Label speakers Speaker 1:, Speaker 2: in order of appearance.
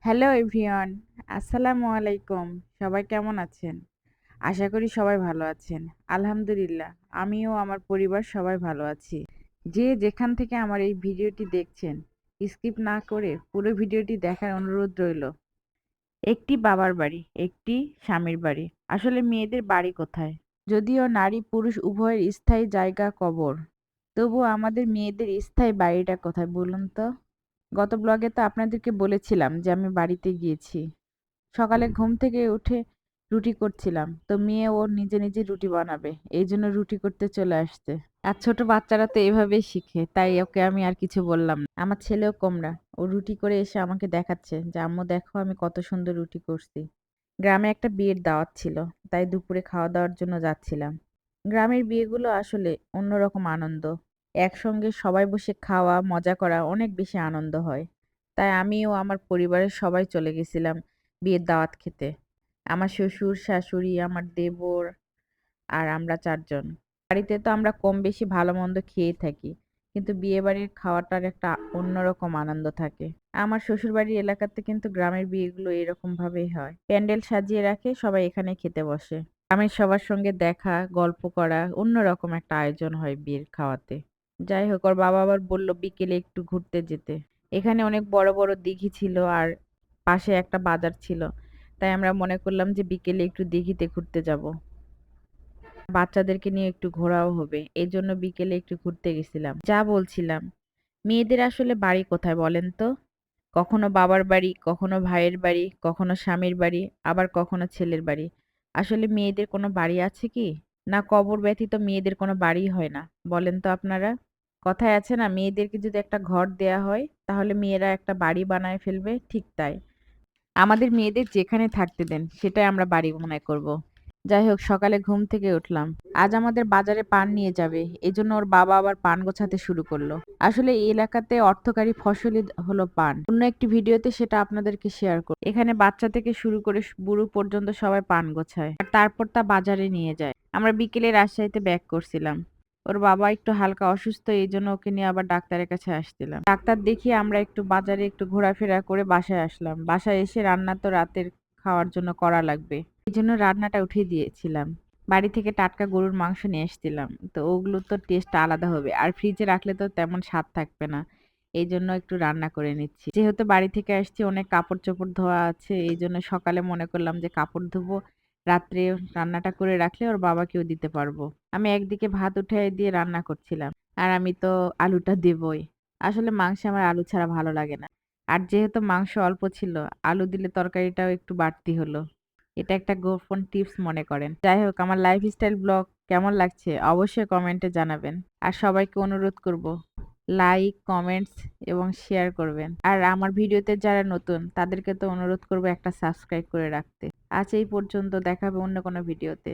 Speaker 1: Hello everyone, আসসালামু আলাইকুম। সবাই কেমন আছেন? আশা করি সবাই ভালো আছেন। আলহামদুলিল্লাহ, আমিও আমার পরিবার সবাই ভালো আছি। যে যেখান থেকে আমার এই ভিডিওটি দেখছেন, স্কিপ না করে পুরো ভিডিওটি দেখার অনুরোধ রইল। একটি বাবার বাড়ি, একটি স্বামীর বাড়ি। আসলে মেয়েদের বাড়ি কোথায়? যদিও নারী পুরুষ উভয়ের স্থায়ী জায়গা কবর, তবুও আমাদের মেয়েদের স্থায়ী বাড়িটা কোথায় বলুন তো? গত ব্লগে তো আপনাদেরকে বলেছিলাম যে আমি বাড়িতে গিয়েছি। সকালে ঘুম থেকে উঠে রুটি করছিলাম, তো মেয়ে ওর নিজে নিজে রুটি বানাবে, এই জন্য রুটি করতে চলে আসছে। আর ছোট বাচ্চারা তো এভাবেই শিখে, তাই ওকে আমি আর কিছু বললাম না। আমার ছেলেও কোমড়া, ও রুটি করে এসে আমাকে দেখাচ্ছে যে আম্মু দেখো আমি কত সুন্দর রুটি করছি। গ্রামে একটা বিয়ের দাওয়াত ছিল, তাই দুপুরে খাওয়া দাওয়ার জন্য যাচ্ছিলাম। গ্রামের বিয়েগুলো আসলে অন্যরকম আনন্দ। একসঙ্গে সবাই বসে খাওয়া, মজা করা অনেক বেশি আনন্দ হয়। তাই আমি ও আমার পরিবারের সবাই চলে গেছিলাম বিয়ের দাওয়াত খেতে। আমার শ্বশুর, শাশুড়ি, আমার দেবর আর আমরা ৪ জন। বাড়িতে তো আমরা কম বেশি ভালো-মন্দ খেয়েই থাকি। কিন্তু বিয়েবাড়ির খাওয়াটার একটা অন্যরকম আনন্দ থাকে। আমার শ্বশুরবাড়ির এলাকাতে কিন্তু গ্রামের বিয়েগুলো এরকম ভাবেই হয়। প্যান্ডেল সাজিয়ে রাখে, সবাই এখানে খেতে বসে। গ্রামের সবার সঙ্গে দেখা, গল্প করা, অন্যরকম একটা আয়োজন হয় বিয়ের খাওয়াতে। যাই হোক, ওর বাবা আবার বলল বিকেলে একটু ঘুরতে যেতে। এখানে অনেক বড় বড় দিঘি ছিল আর পাশে একটা বাজার ছিল। তাই আমরা মনে করলাম যে বিকেলে একটু দিঘিতে ঘুরতে যাব। বাচ্চাদেরকে নিয়ে একটু ঘোরাও হবে। এজন্য বিকেলে একটু ঘুরতে গেছিলাম। যা বলছিলাম, মেয়েদের আসলে বাড়ি কোথায় বলেন তো? কখনো বাবার বাড়ি, কখনো ভাইয়ের বাড়ি, কখনো স্বামীর বাড়ি, আবার কখনো ছেলের বাড়ি। আসলে মেয়েদের কোনো বাড়ি আছে কি? না কবর ব্যতীত মেয়েদের কোনো বাড়িই হয় না। বলেন তো আপনারা? কথায় আছে না, মেয়েদেরকে যদি একটা ঘর দেয়া হয়, তাহলে মেয়েরা একটা বাড়ি বানায় ফেলবে, ঠিক তাই। আমাদের মেয়েদের যেখানে থাকতে দেন, সেটাই আমরা বাড়ি মনে করব। যাই হোক, সকালে ঘুম থেকে উঠলাম। আজ আমাদের বাজারে পান নিয়ে যাবে, এজন্য ওর বাবা আবার পান গোছাতে শুরু করলো। আসলে এই এলাকাতে অর্থকরী ফসলই হলো পান। অন্য একটি ভিডিওতে সেটা আপনাদেরকে শেয়ার করব। এখানে বাচ্চা থেকে শুরু করে বুড়ো পর্যন্ত সবাই পান গোছায় আর তারপর তা বাজারে নিয়ে যায়। আমরা বিকেলে রাজশাহীতে ব্যাক করছিলাম। ওর বাবা একটু হালকা অসুস্থ, এই জন্য ওকে নিয়ে আবার ডাক্তারের কাছে আসছিলাম। ডাক্তার দেখিয়ে আমরা একটু বাজারে একটু ঘোরাফেরা করে বাসায় আসলাম। বাসায় এসে রান্না তো রাতের খাওয়ার জন্য করা লাগবে, এই জন্য রান্নাটা উঠিয়ে দিয়েছিলাম। বাড়ি থেকে টাটকা গরুর মাংস নিয়ে এসেছিলাম, তো ওগুলো তো টেস্ট আলাদা হবে, আর ফ্রিজে রাখলে তো তেমন স্বাদ থাকবে না। এই জন্য একটু রান্না করে নিচ্ছি। যেহেতু বাড়ি থেকে আসছি, অনেক কাপড় চোপড় ধোয়া আছে, এই জন্য সকালে মনে করলাম যে কাপড় ধুবো, রাত্রে রান্নাটা করে রাখলে ওর বাবাকেও দিতে পারবো। আমি একদিকে ভাত উঠাই দিয়ে রান্না করছিলাম, আর আমি তো আলুটা দেবই। আসলে মাংসে আমার আলু ছাড়া ভালো লাগে না। আর যেহেতু মাংস অল্প ছিল, আলু দিলে তরকারিটাও একটু বাড়তি হলো। এটা একটা গোপন টিপস মনে করেন। যাই হোক, আমার লাইফস্টাইল ব্লগ কেমন লাগছে অবশ্যই কমেন্টে জানাবেন। আর সবাইকে অনুরোধ করব, লাইক, কমেন্টস এবং শেয়ার করবেন। আর আমার ভিডিওতে যারা নতুন, তাদেরকে তো অনুরোধ করব একটা সাবস্ক্রাইব করে রাখতে। আজ এই পর্যন্ত, দেখা হবে অন্য কোনো ভিডিওতে।